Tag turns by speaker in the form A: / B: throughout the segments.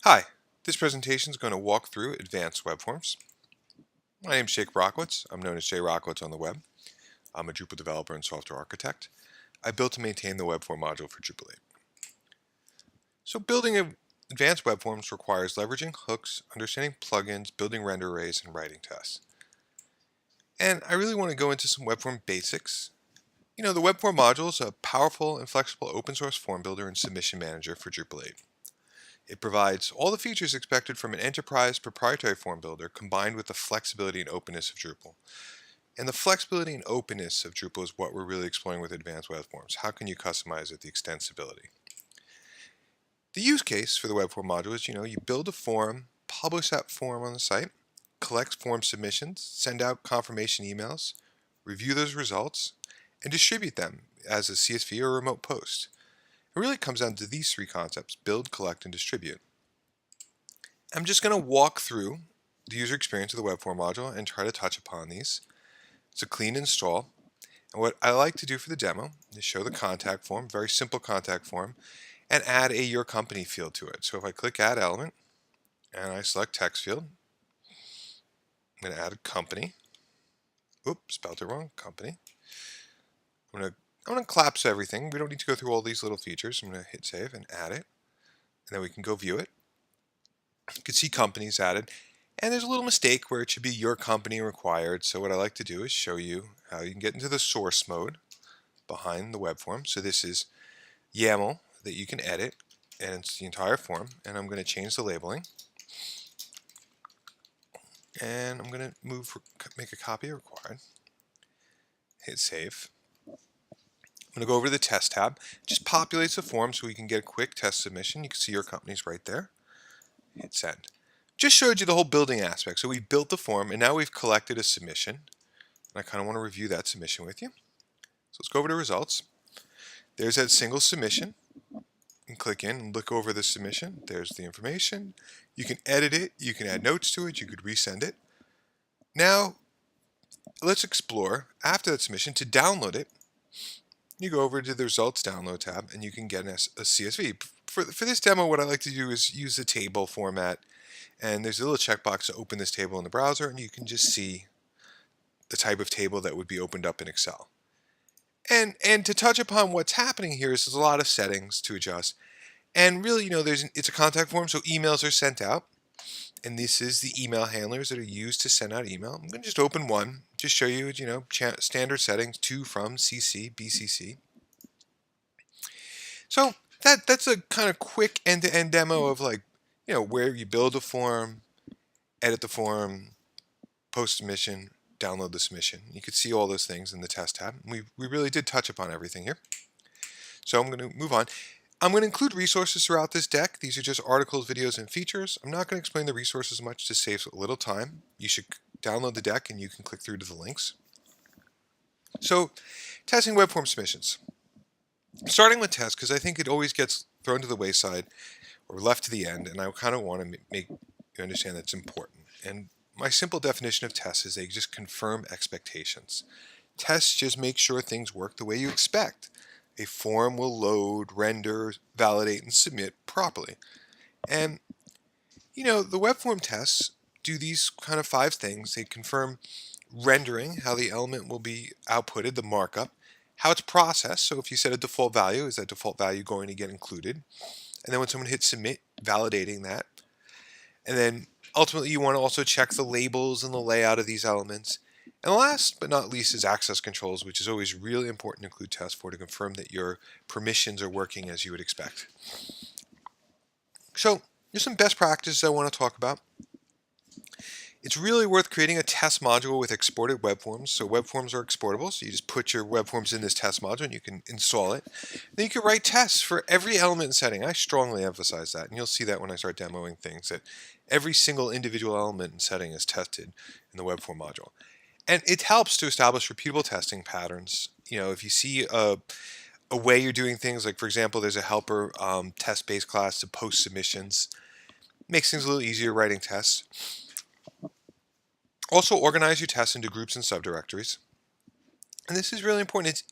A: Hi, this presentation is going to walk through advanced web forms. My name is Jake Rockwitz. I'm known as Jay Rockwitz on the web. I'm a Drupal developer and software architect. I built and maintain the Webform module for Drupal 8. So building advanced web forms requires leveraging hooks, understanding plugins, building render arrays, and writing tests. And I really want to go into some web form basics. The Webform module is a powerful and flexible open source form builder and submission manager for Drupal 8. It provides all the features expected from an enterprise proprietary form builder combined with the flexibility and openness of Drupal. And the flexibility and openness of Drupal is what we're really exploring with advanced web forms. How can you customize it, the extensibility? The use case for the Webform module is, you build a form, publish that form on the site, collect form submissions, send out confirmation emails, review those results, and distribute them as a CSV or a remote post. It really comes down to these three concepts: build, collect, and distribute. I'm just going to walk through the user experience of the Webform module and try to touch upon these. It's a clean install. And what I like to do for the demo is show the contact form, very simple contact form, and add a Your Company field to it. So if I click Add Element and I select Text Field, I'm going to add a company. Oops, spelled it wrong, company. I'm going to collapse everything. We don't need to go through all these little features. I'm going to hit Save and add it. And then we can go view it. You can see companies added. And there's a little mistake where it should be Your Company required. So what I like to do is show you how you can get into the source mode behind the web form. So this is YAML that you can edit, and it's the entire form. And I'm going to change the labeling. And I'm going to make a copy required. Hit Save. I'm going to go over to the Test tab. It just populates the form so we can get a quick test submission. You can see Your Company's right there. Hit Send. Just showed you the whole building aspect. So we've built the form, and now we've collected a submission. And I kind of want to review that submission with you. So let's go over to results. There's that single submission. And click in and look over the submission. There's the information. You can edit it. You can add notes to it. You could resend it. Now, let's explore, after that submission, to download it. You go over to the Results Download tab, and you can get a CSV. For this demo, what I like to do is use the table format. And there's a little checkbox to open this table in the browser, and you can just see the type of table that would be opened up in Excel. And to touch upon what's happening here is there's a lot of settings to adjust. And really, it's a contact form, so emails are sent out. And this is the email handlers that are used to send out email. I'm going to just open one, just show you, standard settings, to, from, CC, BCC. So that's a kind of quick end-to-end demo of where you build a form, edit the form, post submission, download the submission. You could see all those things in the test tab. We really did touch upon everything here. So I'm going to move on. I'm going to include resources throughout this deck. These are just articles, videos, and features. I'm not going to explain the resources much to save a little time. You should download the deck and you can click through to the links. So, testing web form submissions. Starting with tests, because I think it always gets thrown to the wayside or left to the end, and I kind of want to make you understand that's important. And my simple definition of tests is they just confirm expectations. Tests just make sure things work the way you expect. A form will load, render, validate, and submit properly. And, the web form tests do these kind of 5 things. They confirm rendering, how the element will be outputted, the markup, how it's processed. So if you set a default value, is that default value going to get included? And then when someone hits submit, validating that. And then ultimately you want to also check the labels and the layout of these elements. And last but not least is access controls, which is always really important to include tests for to confirm that your permissions are working as you would expect. So there's some best practices I want to talk about. It's really worth creating a test module with exported web forms. So web forms are exportable, so you just put your web forms in this test module and you can install it. Then you can write tests for every element and setting. I strongly emphasize that, and you'll see that when I start demoing things, that every single individual element and setting is tested in the web form module. And it helps to establish repeatable testing patterns. If you see a way you're doing things, like for example, there's a helper test-based class to post submissions, makes things a little easier writing tests. Also, organize your tests into groups and subdirectories. And this is really important.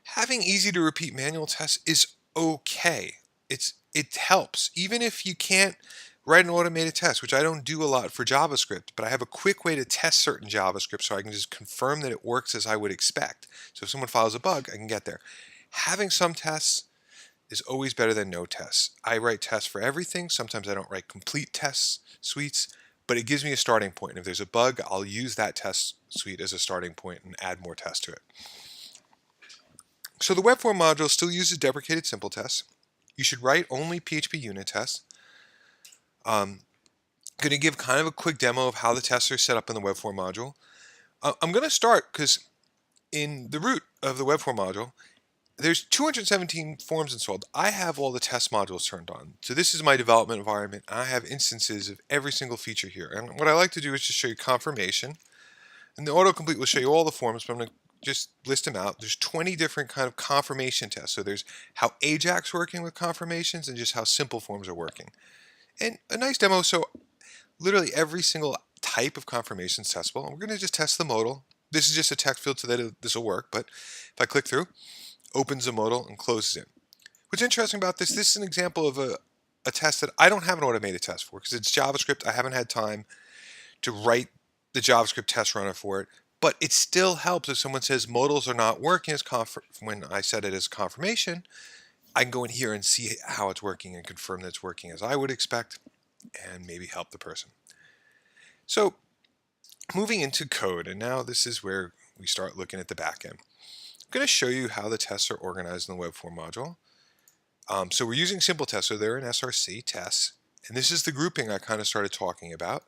A: Having easy to repeat manual tests is okay. It helps. Even if you can't write an automated test, which I don't do a lot for JavaScript, but I have a quick way to test certain JavaScript so I can just confirm that it works as I would expect. So if someone files a bug, I can get there. Having some tests is always better than no tests. I write tests for everything. Sometimes I don't write complete test suites, but it gives me a starting point. If there's a bug, I'll use that test suite as a starting point and add more tests to it. So the Webform module still uses deprecated simple tests. You should write only PHP unit tests. I'm going to give kind of a quick demo of how the tests are set up in the Webform module. I'm going to start because in the root of the Webform module, there's 217 forms installed. I have all the test modules turned on. So this is my development environment. I have instances of every single feature here. And what I like to do is just show you confirmation. And the autocomplete will show you all the forms, but I'm going to just list them out. There's 20 different kind of confirmation tests. So there's how Ajax working with confirmations and just how simple forms are working. And a nice demo. So literally every single type of confirmation is testable. And we're going to just test the modal. This is just a text field so that this will work. But if I click through, opens the modal and closes it. What's interesting about this is an example of a test that I don't have an automated test for because it's JavaScript. I haven't had time to write the JavaScript test runner for it, but it still helps if someone says modals are not working as when I set it as confirmation. I can go in here and see how it's working and confirm that it's working as I would expect and maybe help the person. So moving into code, and now this is where we start looking at the back end. I'm going to show you how the tests are organized in the Webform module. So we're using simple tests, so they're in SRC tests, and this is the grouping I kind of started talking about.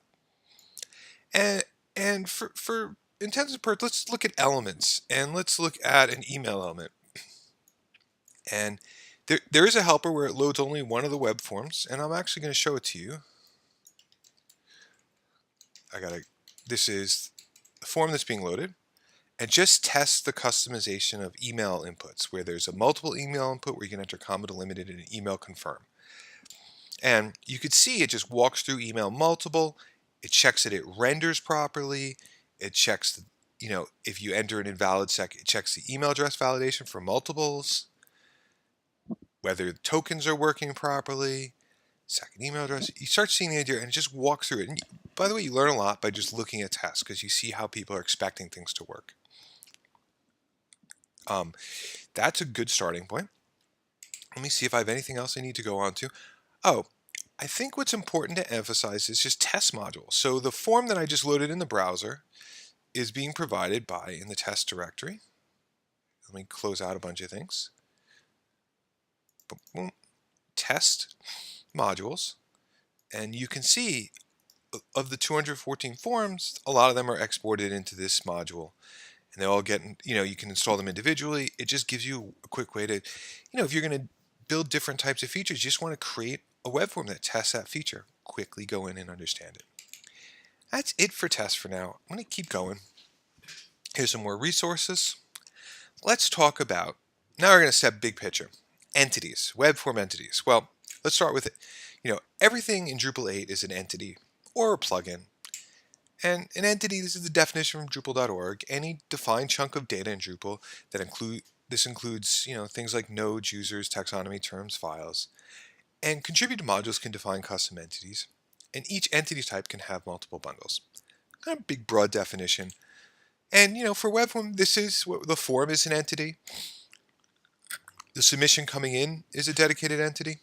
A: And for intensive purpose, let's look at elements, and let's look at an email element. And there is a helper where it loads only one of the web forms, and I'm actually going to show it to you. This is the form that's being loaded. And just test the customization of email inputs, where there's a multiple email input where you can enter comma delimited and an email confirm. And you could see it just walks through email multiple. It checks that it renders properly. It checks, if you enter an invalid sec, it checks the email address validation for multiples, whether the tokens are working properly, second email address. You start seeing the idea and it just walks through it. And by the way, you learn a lot by just looking at tests because you see how people are expecting things to work. That's a good starting point. Let me see if I have anything else I need to go on to. Oh, I think what's important to emphasize is just test modules. So the form that I just loaded in the browser is being provided by in the test directory. Let me close out a bunch of things. Boom. Test modules. And you can see of the 214 forms, a lot of them are exported into this module. And they all get, you can install them individually. It just gives you a quick way to, if you're going to build different types of features, you just want to create a web form that tests that feature. Quickly go in and understand it. That's it for tests for now. I'm going to keep going. Here's some more resources. Let's talk about, now we're going to step big picture. Entities, web form entities. Well, let's start with it. Everything in Drupal 8 is an entity or a plugin. And an entity, this is the definition from Drupal.org, any defined chunk of data in Drupal that includes, things like nodes, users, taxonomy, terms, files. And contributed modules can define custom entities. And each entity type can have multiple bundles. Kind of big, broad definition. And, for web form, the form is an entity. The submission coming in is a dedicated entity.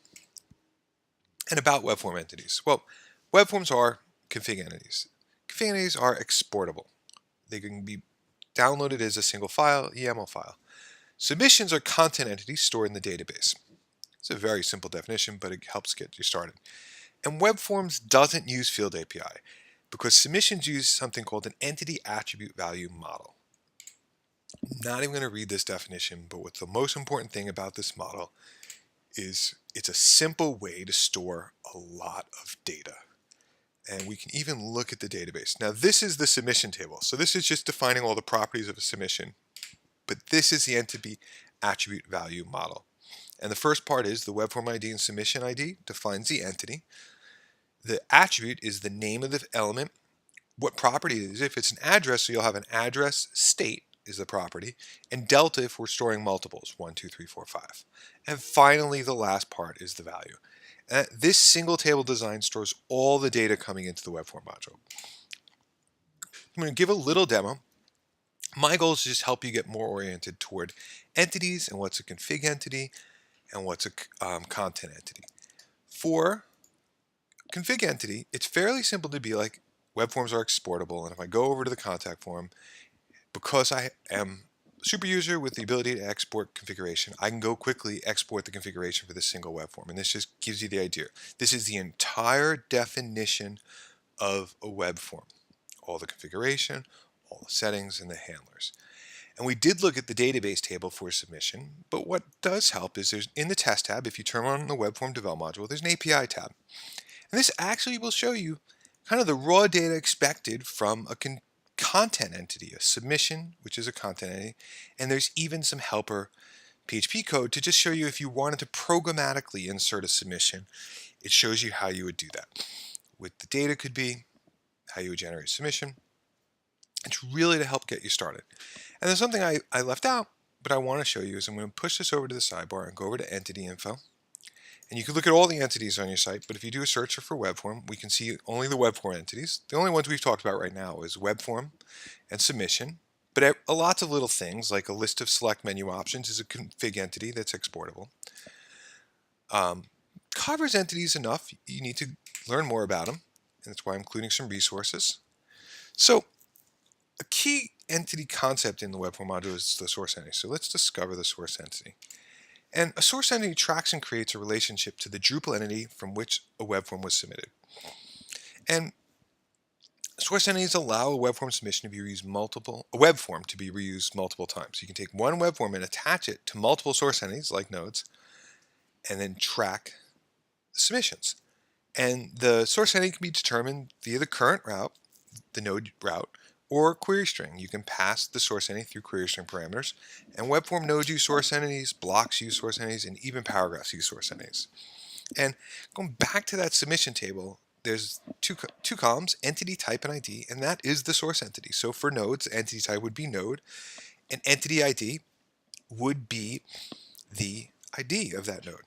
A: And about web form entities. Well, web forms are config entities. Config entities are exportable. They can be downloaded as a single file, YAML file. Submissions are content entities stored in the database. It's a very simple definition, but it helps get you started. And Webforms doesn't use Field API because submissions use something called an entity attribute value model. I'm not even going to read this definition, but what's the most important thing about this model is it's a simple way to store a lot of data. And we can even look at the database. Now this is the submission table. So this is just defining all the properties of a submission. But this is the entity attribute value model. And the first part is the web form ID and submission ID defines the entity. The attribute is the name of the element, what property it is. If it's an address, so you'll have an address, state is the property, and delta if we're storing multiples, 1, 2, 3, 4, 5. And finally, the last part is the value. This single table design stores all the data coming into the Webform module. I'm going to give a little demo. My goal is to just help you get more oriented toward entities and what's a config entity and what's a content entity. For config entity, it's fairly simple to be like, Webforms are exportable, and if I go over to the contact form, because I am a super user with the ability to export configuration, I can go quickly export the configuration for this single web form, and this just gives you the idea. This is the entire definition of a web form. All the configuration, all the settings, and the handlers. And we did look at the database table for submission, but what does help is there's in the test tab, if you turn on the Webform Develop module, there's an API tab. And this actually will show you kind of the raw data expected from a content entity, a submission, which is a content entity, and there's even some helper PHP code to just show you if you wanted to programmatically insert a submission, it shows you how you would do that. What the data could be, how you would generate a submission. It's really to help get you started. And there's something I left out, but I want to show you is I'm going to push this over to the sidebar and go over to entity info. And you can look at all the entities on your site, but if you do a search for Webform, we can see only the Webform entities. The only ones we've talked about right now is Webform and submission, but lots of little things like a list of select menu options is a config entity that's exportable. Covers entities enough, you need to learn more about them, and that's why I'm including some resources. So a key entity concept in the Webform module is the source entity. So let's discover the source entity. And a source entity tracks and creates a relationship to the Drupal entity from which a web form was submitted. And source entities allow a web form submission to be reused web form to be reused multiple times. You can take one web form and attach it to multiple source entities like nodes, and then track submissions. And the source entity can be determined via the current route, the node route, or query string. You can pass the source entity through query string parameters, and Webform nodes use source entities, blocks use source entities, and even paragraphs use source entities. And going back to that submission table, there's two columns, entity type and ID, and that is the source entity. So for nodes, entity type would be node, and entity ID would be the ID of that node.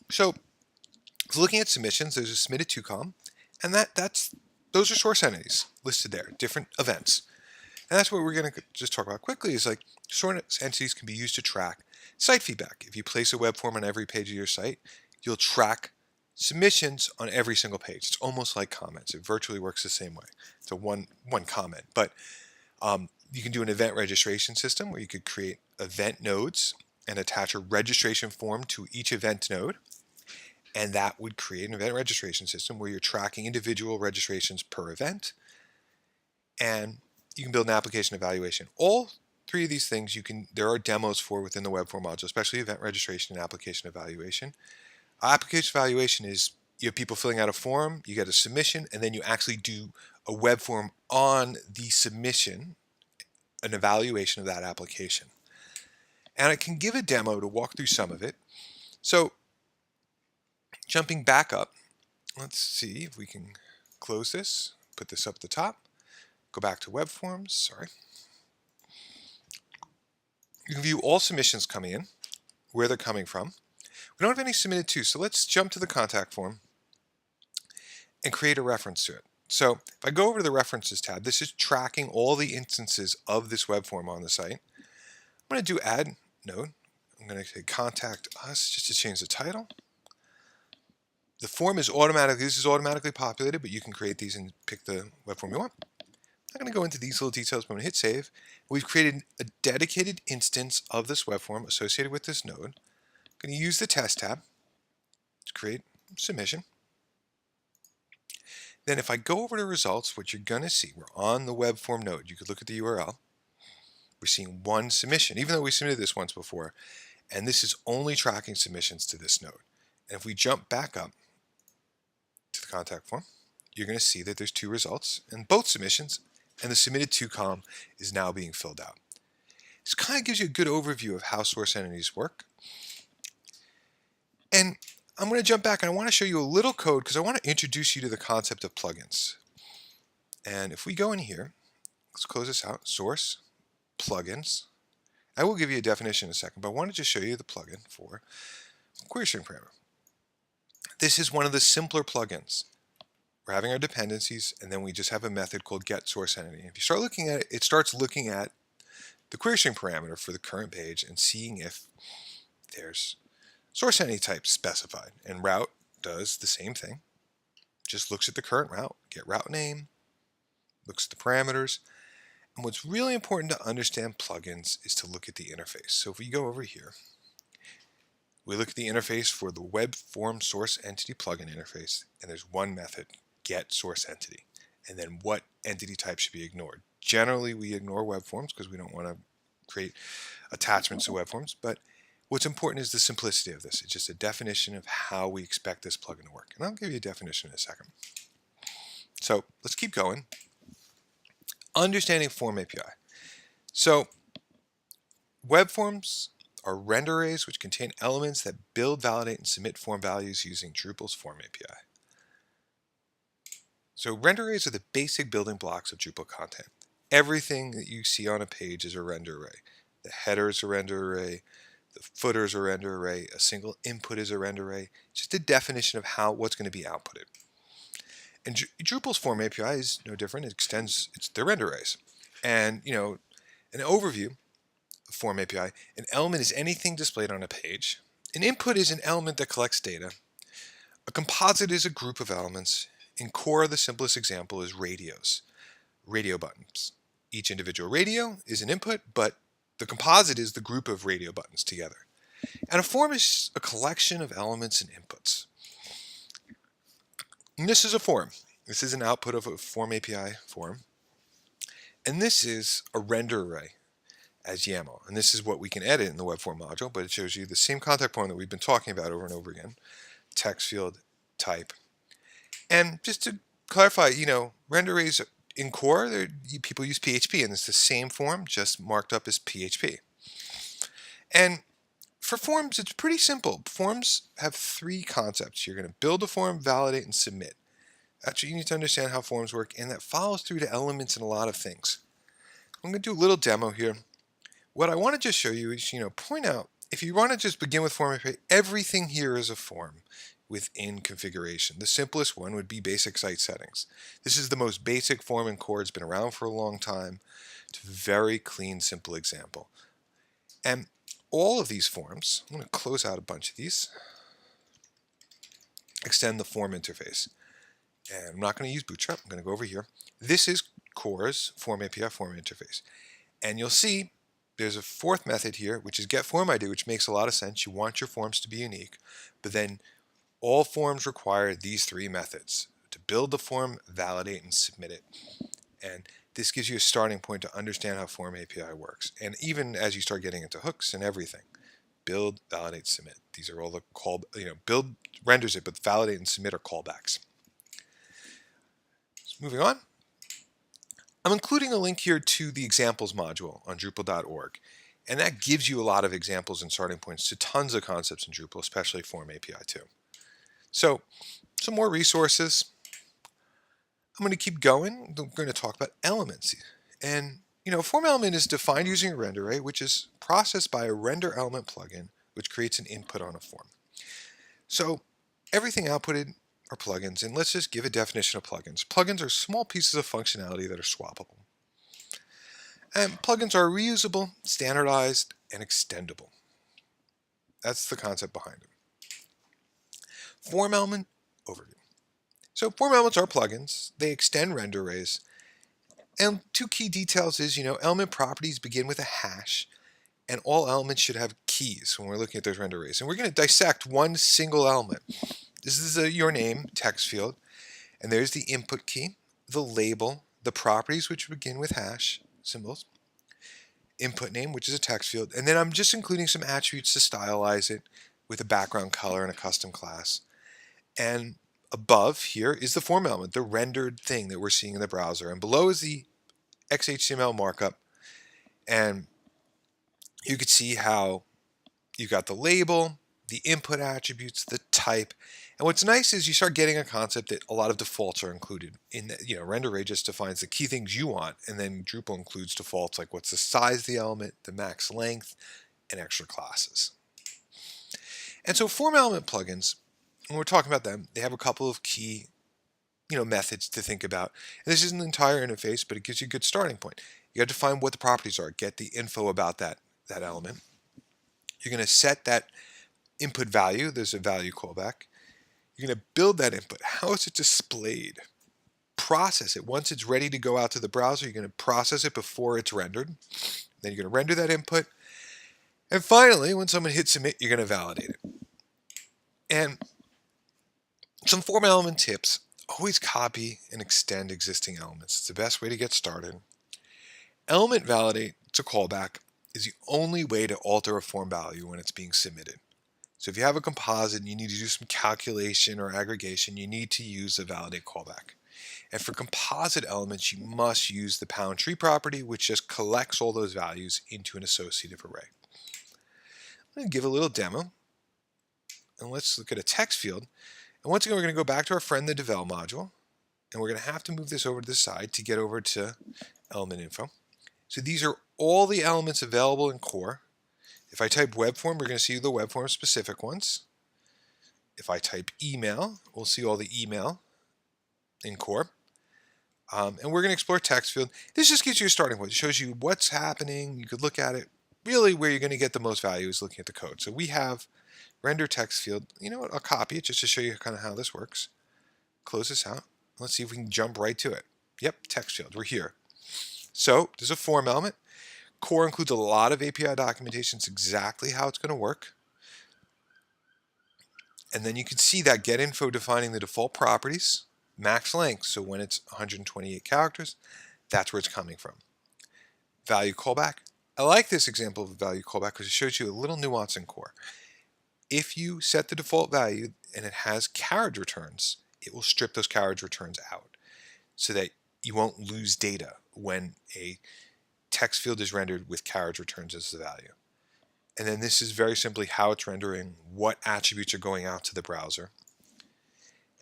A: So looking at submissions, there's a submitted to column, and those are source entities listed there, different events. And that's what we're going to just talk about quickly is like source entities can be used to track site feedback. If you place a web form on every page of your site, you'll track submissions on every single page. It's almost like comments. It virtually works the same way. It's a one comment. But you can do an event registration system where you could create event nodes and attach a registration form to each event node. And that would create an event registration system where you're tracking individual registrations per event. And you can build an application evaluation. All three of these things there are demos for within the Webform module, especially event registration and application evaluation. Application evaluation is you have people filling out a form, you get a submission, and then you actually do a web form on the submission, an evaluation of that application. And I can give a demo to walk through some of it. So jumping back up, let's see if we can close this, put this up at the top, go back to Webforms, sorry. You can view all submissions coming in, where they're coming from. We don't have any submitted to, so let's jump to the contact form and create a reference to it. So if I go over to the references tab, this is tracking all the instances of this web form on the site. I'm going to do add node. I'm going to say contact us just to change the title. The form is this is automatically populated, but you can create these and pick the web form you want. I'm not going to go into these little details, but I'm going to hit save. We've created a dedicated instance of this web form associated with this node. I'm going to use the test tab to create submission. Then if I go over to results, what you're going to see, we're on the web form node. You could look at the URL. We're seeing one submission, even though we submitted this once before. And this is only tracking submissions to this node. And if we jump back up to the contact form, you're going to see that there's two results and both submissions, and the submitted to column is now being filled out. This kind of gives you a good overview of how source entities work. And I'm going to jump back and I want to show you a little code because I want to introduce you to the concept of plugins. And if we go in here, let's close this out, source, plugins. I will give you a definition in a second, but I want to just show you the plugin for query string parameter. This is one of the simpler plugins. We're having our dependencies, and then we just have a method called getSourceEntity. If you start looking at it, it starts looking at the query string parameter for the current page and seeing if there's source entity type specified. And route does the same thing. Just looks at the current route, get route name, looks at the parameters. And what's really important to understand plugins is to look at the interface. So if we go over here, we look at the interface for the Webform source entity plugin interface, and there's one method, getSourceEntity, and then what entity type should be ignored. Generally, we ignore Webforms because we don't want to create attachments to Webforms, but what's important is the simplicity of this. It's just a definition of how we expect this plugin to work. And I'll give you a definition in a second. So let's keep going. Understanding Form API. So Webforms are render arrays which contain elements that build, validate, and submit form values using Drupal's Form API. So render arrays are the basic building blocks of Drupal content. Everything that you see on a page is a render array. The header is a render array, the footer is a render array, a single input is a render array. It's just a definition of what's going to be outputted. And Drupal's Form API is no different. It extends their render arrays. And an overview of Form API, an element is anything displayed on a page. An input is an element that collects data. A composite is a group of elements. In core, the simplest example is radios, radio buttons. Each individual radio is an input, but the composite is the group of radio buttons together. And a form is a collection of elements and inputs. And this is a form. This is an output of a Form API form. And this is a render array as YAML. And this is what we can edit in the Webform module, but it shows you the same contact point that we've been talking about over and over again. Text field, type. And just to clarify, render arrays in core, people use PHP, and it's the same form, just marked up as PHP. And for forms, it's pretty simple. Forms have three concepts. You're going to build a form, validate, and submit. Actually, you need to understand how forms work, and that follows through to elements in a lot of things. I'm going to do a little demo here. What I want to just show you is, point out, if you want to just begin with Form API, everything here is a form within configuration. The simplest one would be basic site settings. This is the most basic form in core. It's been around for a long time. It's a very clean, simple example. And all of these forms, I'm going to close out a bunch of these, extend the form interface. And I'm not going to use Bootstrap. I'm going to go over here. This is Core's Form API form interface. And you'll see there's a fourth method here, which is getFormID, which makes a lot of sense. You want your forms to be unique. But then all forms require these three methods: to build the form, validate, and submit it. And this gives you a starting point to understand how Form API works. And even as you start getting into hooks and everything, build, validate, submit. These are all the build renders it, but validate and submit are callbacks. Moving on, I'm including a link here to the examples module on Drupal.org, and that gives you a lot of examples and starting points to tons of concepts in Drupal, especially Form API too. So, some more resources. I'm going to keep going. We're going to talk about elements. And, form element is defined using a render array, which is processed by a render element plugin, which creates an input on a form. So, everything outputted are plugins, and let's just give a definition of plugins. Plugins are small pieces of functionality that are swappable. And plugins are reusable, standardized, and extendable. That's the concept behind them. Form element overview. So form elements are plugins. They extend render arrays. And two key details is, element properties begin with a hash, and all elements should have keys when we're looking at those render arrays. And we're going to dissect one single element. This is your name text field, and there's the input key, the label, the properties which begin with hash symbols, input name, which is a text field, and then I'm just including some attributes to stylize it with a background color and a custom class. And above here is the form element, the rendered thing that we're seeing in the browser, and below is the XHTML markup, and you could see how you got the label, the input attributes, the type. And what's nice is you start getting a concept that a lot of defaults are included in the, render array just defines the key things you want, and then Drupal includes defaults like what's the size of the element, the max length, and extra classes. And so form element plugins, when we're talking about them, they have a couple of key methods to think about. And this isn't an entire interface, but it gives you a good starting point. You got to define what the properties are, get the info about that element. You're going to set that input value. There's a value callback. You're going to build that input. How is it displayed? Process it. Once it's ready to go out to the browser, you're going to process it before it's rendered. Then you're going to render that input. And finally, when someone hits submit, you're going to validate it. And some form element tips: always copy and extend existing elements. It's the best way to get started. Element validate, it's a callback, is the only way to alter a form value when it's being submitted. So if you have a composite and you need to do some calculation or aggregation, you need to use the validate callback. And for composite elements, you must use the pound tree property, which just collects all those values into an associative array. I'm going to give a little demo, and let's look at a text field. And once again, we're going to go back to our friend, the devel module, and we're going to have to move this over to the side to get over to element info. So these are all the elements available in core. If I type Webform, we're going to see the Webform specific ones. If I type email, we'll see all the email in core. And we're going to explore text field. This just gives you a starting point. It shows you what's happening. You could look at it. Really, where you're going to get the most value is looking at the code. So we have render text field. You know what? I'll copy it just to show you kind of how this works. Close this out. Let's see if we can jump right to it. Yep, text field. We're here. So there's a form element. Core includes a lot of API documentation. It's exactly how it's going to work. And then you can see that get info defining the default properties, max length. So when it's 128 characters, that's where it's coming from. Value callback. I like this example of a value callback because it shows you a little nuance in core. If you set the default value and it has carriage returns, it will strip those carriage returns out so that you won't lose data when a text field is rendered with carriage returns as the value. And then this is very simply how it's rendering, what attributes are going out to the browser.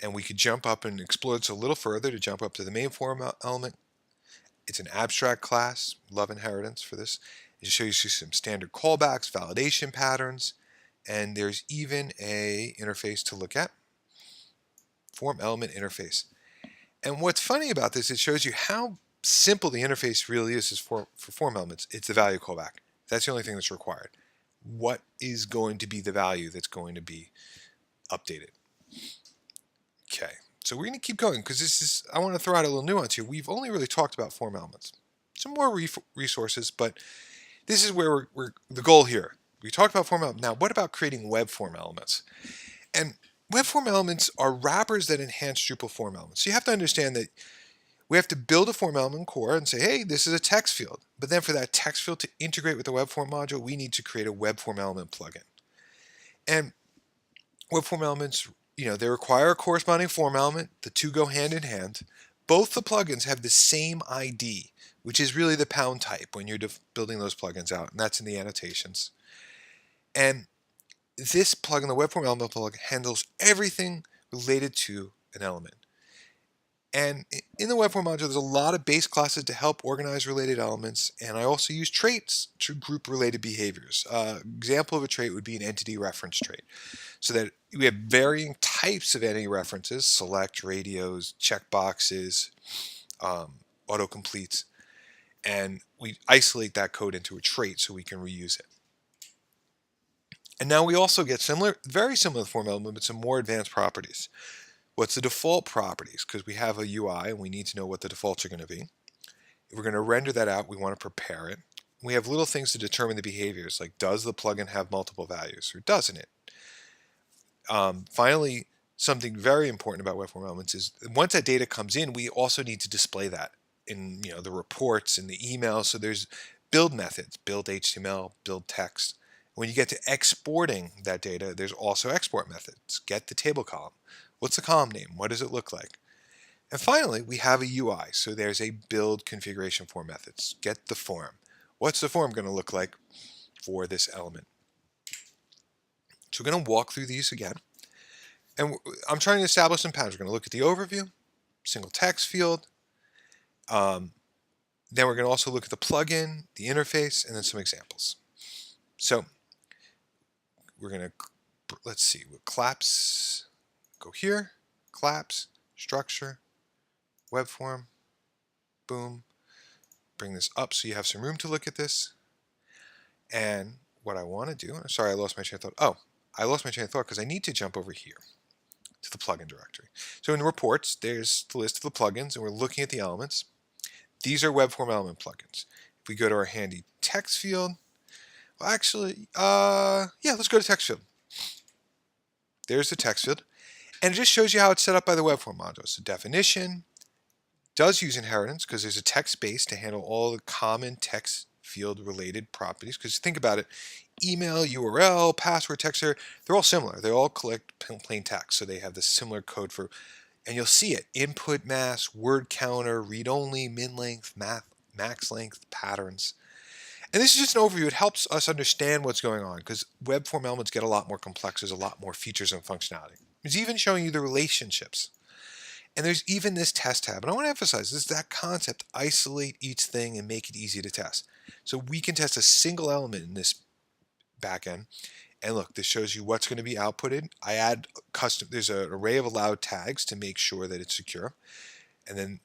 A: And we could jump up and explore this a little further to jump up to the main form element. It's an abstract class, love inheritance for this. It shows you some standard callbacks, validation patterns, and there's even a interface to look at, form element interface. And what's funny about this, it shows you how simple the interface really is for form elements. It's the value callback. That's the only thing that's required. What is going to be the value that's going to be updated? Okay, so we're going to keep going because I want to throw out a little nuance here. We've only really talked about form elements. Some more resources, but this is where we're the goal here. We talked about form elements. Now, what about creating web form elements? And web form elements are wrappers that enhance Drupal form elements. So you have to understand that we have to build a form element in core and say, hey, this is a text field. But then for that text field to integrate with the Webform module, we need to create a Webform element plugin. And Webform elements, they require a corresponding form element. The two go hand in hand. Both the plugins have the same ID, which is really the pound type when you're building those plugins out, and that's in the annotations. And this plugin, the Webform element plugin, handles everything related to an element. And in the Webform module, there's a lot of base classes to help organize related elements, and I also use traits to group related behaviors. Example of a trait would be an entity reference trait, so that we have varying types of entity references: select, radios, checkboxes, autocompletes, and we isolate that code into a trait so we can reuse it. And now we also get very similar to form element, but some more advanced properties. What's the default properties? Because we have a UI and we need to know what the defaults are going to be. If we're going to render that out, we want to prepare it. We have little things to determine the behaviors, like does the plugin have multiple values or doesn't it? Finally, something very important about Webform elements is once that data comes in, we also need to display that in the reports and the emails. So there's build methods, build HTML, build text. When you get to exporting that data, there's also export methods. Get the table column. What's the column name? What does it look like? And finally, we have a UI. So there's a build configuration form methods. Get the form. What's the form going to look like for this element? So we're going to walk through these again. And I'm trying to establish some patterns. We're going to look at the overview, single text field. Then we're going to also look at the plugin, the interface, and then some examples. So we're going to, let's see, we'll collapse go here, collapse, structure, web form, boom. Bring this up so you have some room to look at this. And what I want to do, sorry, I lost my chain of thought. Oh, I lost my chain of thought because I need to jump over here to the plugin directory. So in the reports, there's the list of the plugins, and we're looking at the elements. These are Webform element plugins. If we go to our handy text field, well, actually, yeah, let's go to text field. There's the text field, and it just shows you how it's set up by the Webform module. So definition does use inheritance because there's a text base to handle all the common text field related properties. Because think about it, email, URL, password, text, they're all similar. They all collect plain text, so they have this similar code for, and you'll see it, input mask, word counter, read only, min length, max length, patterns. And this is just an overview. It helps us understand what's going on because web form elements get a lot more complex. There's a lot more features and functionality. It's even showing you the relationships. And there's even this test tab. And I want to emphasize this is that concept, isolate each thing and make it easy to test. So we can test a single element in this backend. And look, this shows you what's going to be outputted. I add custom, there's an array of allowed tags to make sure that it's secure. And then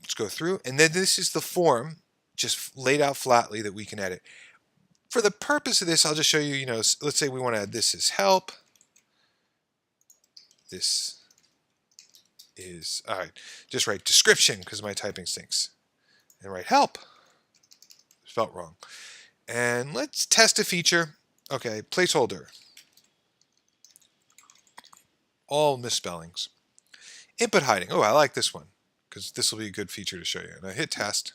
A: let's go through. And then this is the form just laid out flatly that we can edit. For the purpose of this, I'll just show you, let's say we want to add this as help. This is, all right, just write description because my typing stinks. And write help. Spelt wrong. And let's test a feature. Okay, placeholder. All misspellings. Input hiding. Oh, I like this one because this will be a good feature to show you. And I hit test.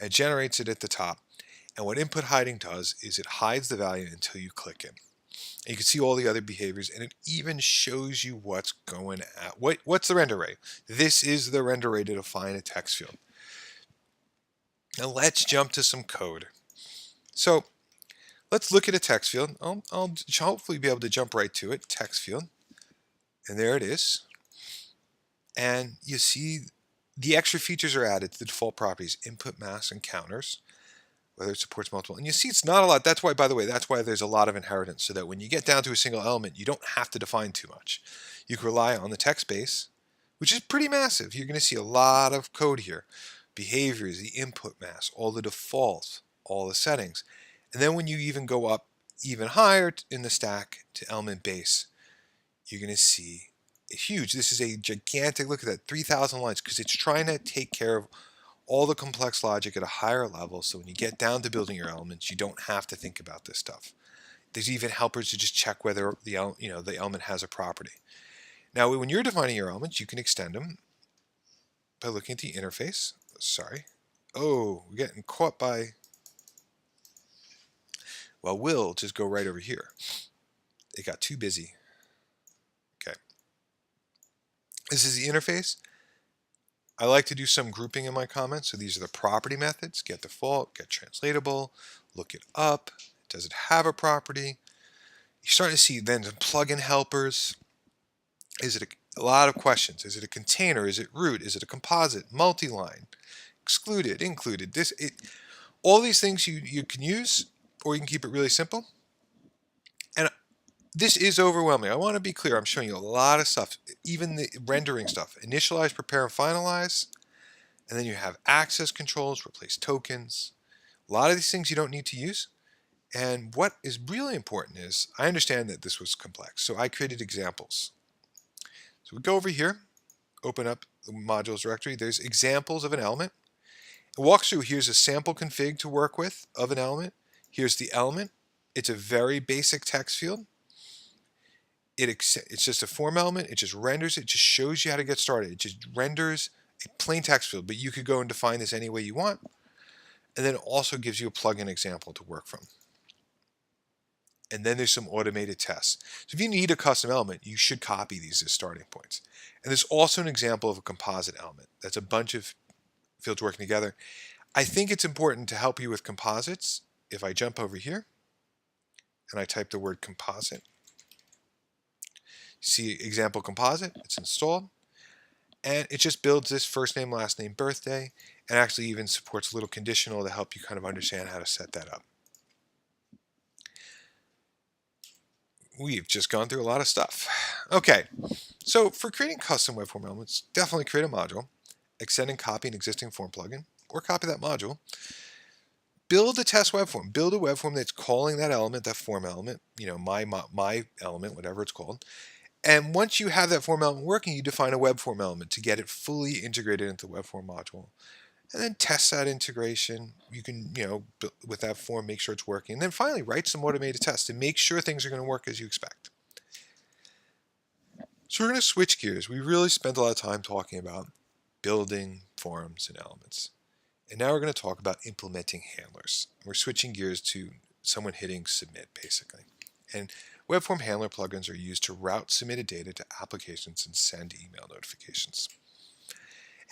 A: It generates it at the top. And what input hiding does is it hides the value until you click it. And you can see all the other behaviors, and it even shows you what's going at. What's the render rate? This is the render rate to define a text field. Now let's jump to some code. So let's look at a text field. I'll hopefully be able to jump right to it. Text field. And there it is. And you see the extra features are added to the default properties, input masks and counters, whether it supports multiple. And you see it's not a lot. That's why, by the way, that's why there's a lot of inheritance, so that when you get down to a single element, you don't have to define too much. You can rely on the text base, which is pretty massive. You're going to see a lot of code here. Behaviors, the input mask, all the defaults, all the settings. And then when you even go up even higher in the stack to element base, you're going to see huge. This is a gigantic, look at that, 3,000 lines, because it's trying to take care of all the complex logic at a higher level, so when you get down to building your elements, you don't have to think about this stuff. There's even helpers to just check whether the element has a property. Now, when you're defining your elements, you can extend them by looking at the interface. Sorry. Oh, we're getting caught by... Well, we'll just go right over here. It got too busy. Okay. This is the interface. I like to do some grouping in my comments. So these are the property methods: get default, get translatable, look it up. Does it have a property? You're starting to see then the plugin helpers. Is it a lot of questions? Is it a container? Is it root? Is it a composite? Multi-line? Excluded? Included? All these things you can use, or you can keep it really simple. And this is overwhelming. I want to be clear. I'm showing you a lot of stuff, even the rendering stuff. Initialize, prepare, and finalize. And then you have access controls, replace tokens. A lot of these things you don't need to use. And what is really important is, I understand that this was complex, so I created examples. So we go over here, open up the modules directory. There's examples of an element. It walks through, here's a sample config to work with of an element. Here's the element. It's a very basic text field. It's just a form element. It just renders it. Just shows you how to get started. It just renders a plain text field, but you could go and define this any way you want. And then it also gives you a plugin example to work from. And then there's some automated tests. So if you need a custom element, you should copy these as starting points. And there's also an example of a composite element. That's a bunch of fields working together. I think it's important to help you with composites. If I jump over here and I type the word composite, see example composite, it's installed. And it just builds this first name, last name, birthday, and actually even supports a little conditional to help you kind of understand how to set that up. we've just gone through a lot of stuff. Okay, so for creating custom web form elements, definitely create a module, extend and copy an existing form plugin, or copy that module. Build a test web form. Build a web form that's calling that element, that form element, my element, whatever it's called. And once you have that form element working, you define a web form element to get it fully integrated into the web form module. And then test that integration. You can, with that form, make sure it's working. And then finally, write some automated tests to make sure things are going to work as you expect. So we're going to switch gears. We really spent a lot of time talking about building forms and elements. And now we're going to talk about implementing handlers. We're switching gears to someone hitting submit, basically. And Webform handler plugins are used to route submitted data to applications and send email notifications.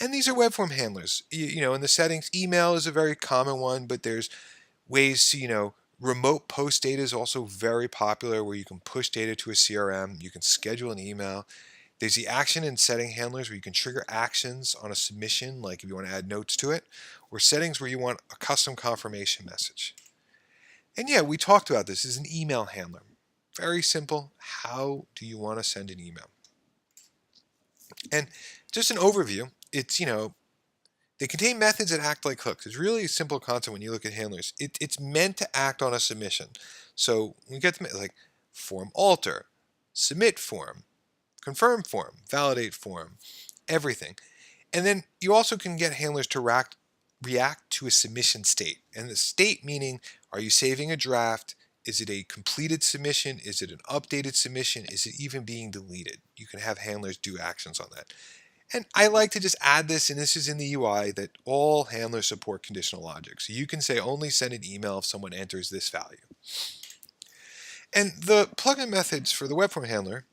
A: And these are Webform handlers. In the settings, email is a very common one, but there's ways to, remote post data is also very popular, where you can push data to a CRM, you can schedule an email. There's the action and setting handlers, where you can trigger actions on a submission, like if you want to add notes to it, or settings where you want a custom confirmation message. And yeah, we talked about this. This is an email handler. Very simple. How do you want to send an email? And just an overview, it's, they contain methods that act like hooks. It's really a simple concept when you look at handlers. It's meant to act on a submission. So we get them like form alter, submit form, confirm form, validate form, everything. And then you also can get handlers to react to a submission state. And the state meaning, are you saving a draft? Is it a completed submission? Is it an updated submission? Is it even being deleted? You can have handlers do actions on that. And I like to just add this, and this is in the UI, that all handlers support conditional logic. So you can say only send an email if someone enters this value. And the plugin methods for the Webform handler,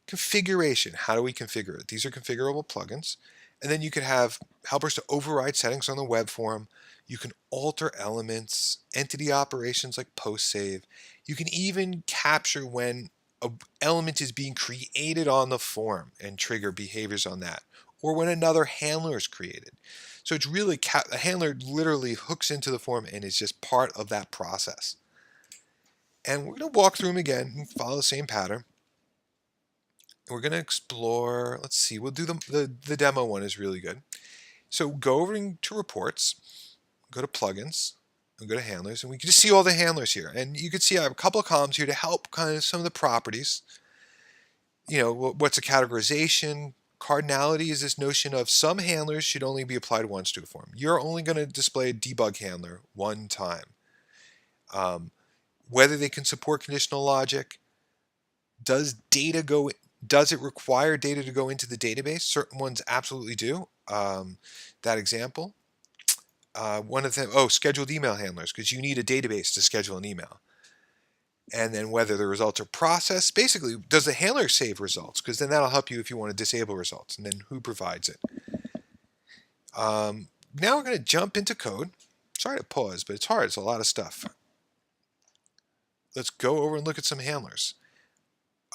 A: configuration. How do we configure it? These are configurable plugins. And then you could have helpers to override settings on the web form. You can alter elements, entity operations like post save. You can even capture when an element is being created on the form and trigger behaviors on that, or when another handler is created. So it's really, a handler literally hooks into the form and is just part of that process. And we're going to walk through them again and follow the same pattern. We're going to explore, let's see, we'll do the demo one is really good. So go over to reports, go to plugins, and go to handlers, and we can just see all the handlers here. And you can see I have a couple of columns here to help kind of some of the properties. What's a categorization? Cardinality is this notion of some handlers should only be applied once to a form. You're only going to display a debug handler one time. Whether they can support conditional logic, does it require data to go into the database? Certain ones absolutely do. That example, one of them, scheduled email handlers, because you need a database to schedule an email. And then whether the results are processed, basically, does the handler save results? Because then that'll help you if you want to disable results. And then who provides it? Now we're going to jump into code. Sorry to pause, but it's hard. It's a lot of stuff. Let's go over and look at some handlers.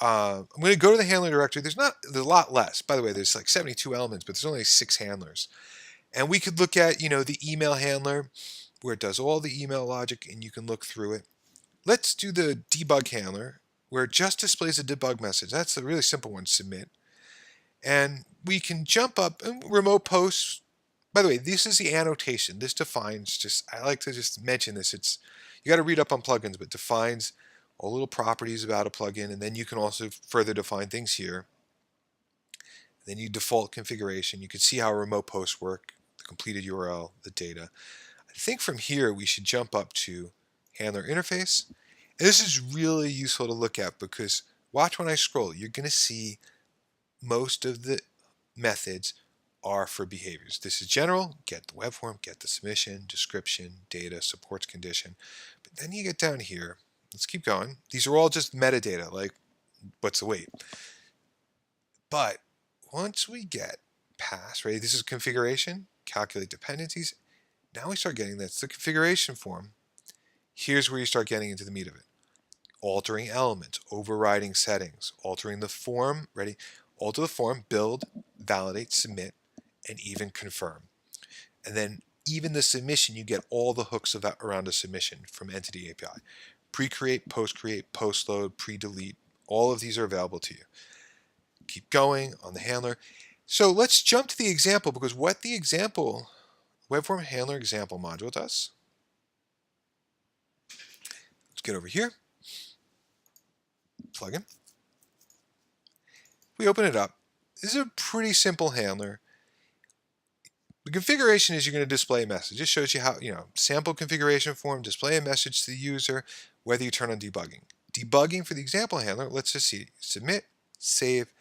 A: I'm going to go to the handler directory. There's a lot less. By the way, there's like 72 elements, but there's only 6 handlers. And we could look at, the email handler, where it does all the email logic, and you can look through it. Let's do the debug handler, where it just displays a debug message. That's the really simple one, submit. And we can jump up and remote posts. By the way, this is the annotation. This defines, I like to just mention this. You got to read up on plugins, but defines all little properties about a plugin, and then you can also further define things here. Then you default configuration. You can see how remote posts work, the completed URL, the data. I think from here we should jump up to handler interface. And this is really useful to look at, because watch when I scroll. You're going to see most of the methods are for behaviors. This is general, get the web form, get the submission, description, data, supports condition. But then you get down here. Let's keep going. These are all just metadata, like what's the weight. But once we get past, right, this is configuration, calculate dependencies. Now we start getting that's the configuration form. Here's where you start getting into the meat of it. Altering elements, overriding settings, altering the form, ready? Alter the form, build, validate, submit, and even confirm. And then even the submission, you get all the hooks around a submission from Entity API. Pre-create, post-load, pre-delete, All of these are available to you. Keep going on the handler. So let's jump to the example, because what the example Webform handler example module does. Let's get over here. Plugin. We open it up. This is a pretty simple handler. The configuration is you're going to display a message. This shows you how, sample configuration form, display a message to the user, whether you turn on debugging. Debugging for the example handler, let's just see, submit, save.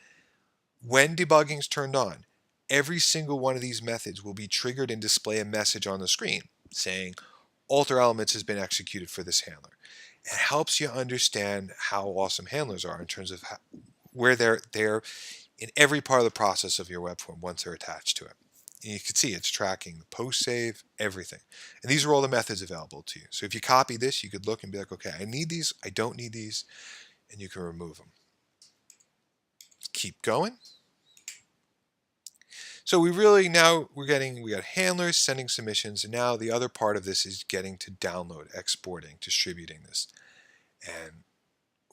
A: When debugging is turned on, every single one of these methods will be triggered and display a message on the screen saying alter elements has been executed for this handler. It helps you understand how awesome handlers are in terms of where they're in every part of the process of your web form once they're attached to it. And you can see it's tracking the post save, everything. And these are all the methods available to you. So if you copy this, you could look and be like, okay, I need these, I don't need these, and you can remove them. Keep going. So we got handlers, sending submissions, and now the other part of this is getting to download, exporting, distributing this. And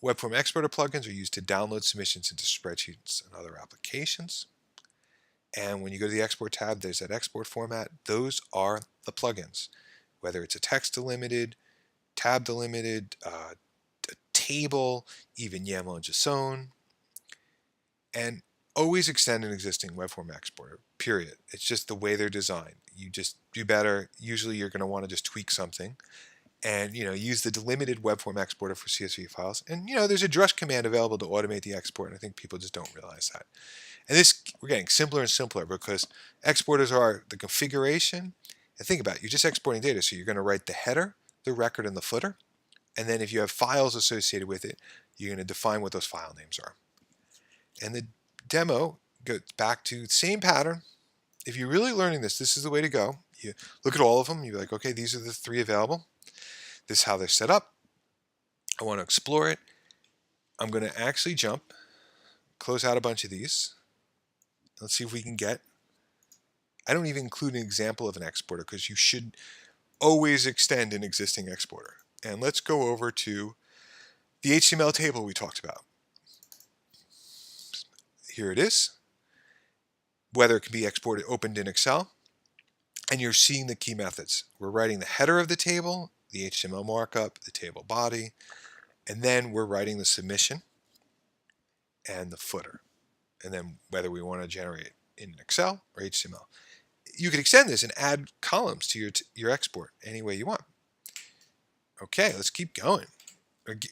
A: Webform exporter plugins are used to download submissions into spreadsheets and other applications. And when you go to the export tab, there's that export format. Those are the plugins, whether it's a text delimited, tab delimited, a table, even YAML and JSON. And always extend an existing Webform exporter, period. It's just the way they're designed. You just do better. Usually you're going to want to just tweak something and use the delimited Webform exporter for CSV files. And there's a drush command available to automate the export, and I think people just don't realize that. And this, we're getting simpler and simpler because exporters are the configuration. And think about it, you're just exporting data, so you're going to write the header, the record, and the footer. And then if you have files associated with it, you're going to define what those file names are. And the demo goes back to the same pattern. If you're really learning this, this is the way to go. You look at all of them, you're like, okay, these are the 3 available. This is how they're set up. I want to explore it. I'm going to actually jump, close out a bunch of these. Let's see if we can get, I don't even include an example of an exporter because you should always extend an existing exporter. And let's go over to the HTML table we talked about. Here it is. Whether it can be exported, opened in Excel. And you're seeing the key methods. We're writing the header of the table, the HTML markup, the table body, and then we're writing the submission and the footer. And then whether we want to generate in Excel or HTML. You could extend this and add columns to your export any way you want. Okay, let's keep going.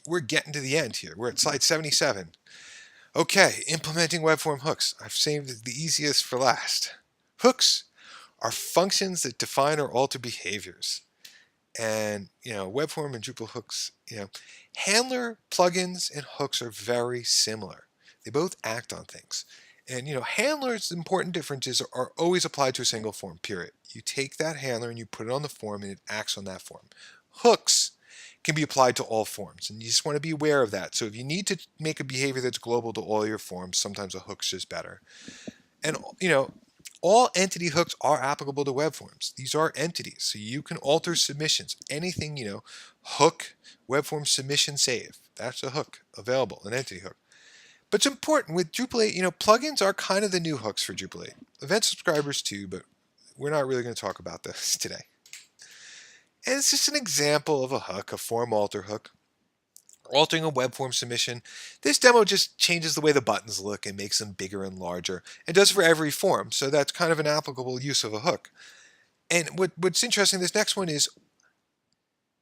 A: We're getting to the end here. We're at slide 77. Okay, implementing Webform hooks. I've saved the easiest for last. Hooks are functions that define or alter behaviors. And, Webform and Drupal hooks, handler plugins and hooks are very similar. They both act on things. And, handlers, important differences are always applied to a single form, period. You take that handler and you put it on the form and it acts on that form. Hooks can be applied to all forms, and you just want to be aware of that. So if you need to make a behavior that's global to all your forms, sometimes a hook's just better. And, all entity hooks are applicable to web forms. These are entities, so you can alter submissions. Anything, hook, web form submission save. That's a hook available, an entity hook. But it's important with Drupal 8, plugins are kind of the new hooks for Drupal 8. Event subscribers too, but we're not really going to talk about this today. And it's just an example of a hook, a form alter hook. Altering a web form submission. This demo just changes the way the buttons look and makes them bigger and larger. It does for every form, so that's kind of an applicable use of a hook. And what's interesting, this next one is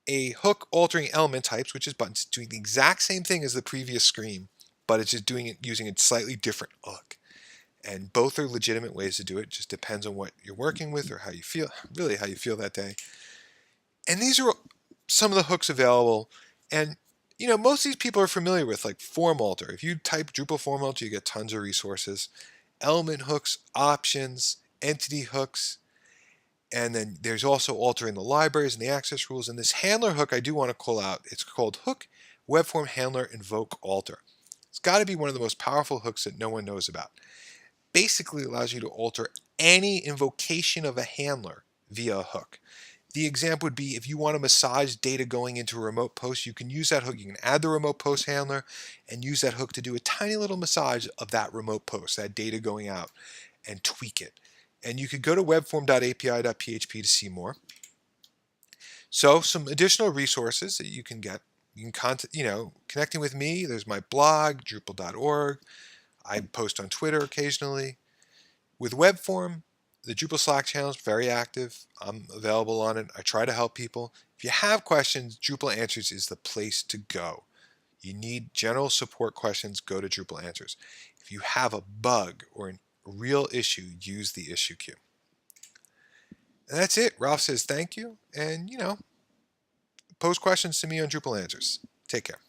A: a hook altering element types, which is buttons, doing the exact same thing as the previous screen, but it's just doing it using a slightly different hook. And both are legitimate ways to do it. It just depends on what you're working with or how you feel, really how you feel that day. And these are some of the hooks available. And most of these people are familiar with, like form alter. If you type Drupal form alter, you get tons of resources. Element hooks, options, entity hooks, and then there's also altering the libraries and the access rules. And this handler hook I do want to call out. It's called Hook Webform Handler Invoke Alter. It's got to be one of the most powerful hooks that no one knows about. Basically allows you to alter any invocation of a handler via a hook. The example would be if you want to massage data going into a remote post, you can use that hook. You can add the remote post handler and use that hook to do a tiny little massage of that remote post, that data going out, and tweak it. And you could go to webform.api.php to see more. So some additional resources that you can get. You can connecting with me. There's my blog, Drupal.org. I post on Twitter occasionally. With Webform, the Drupal Slack channel is very active. I'm available on it. I try to help people. If you have questions, Drupal Answers is the place to go. You need general support questions, go to Drupal Answers. If you have a bug or a real issue, use the issue queue. And that's it. Ralph says thank you, and post questions to me on Drupal Answers. Take care.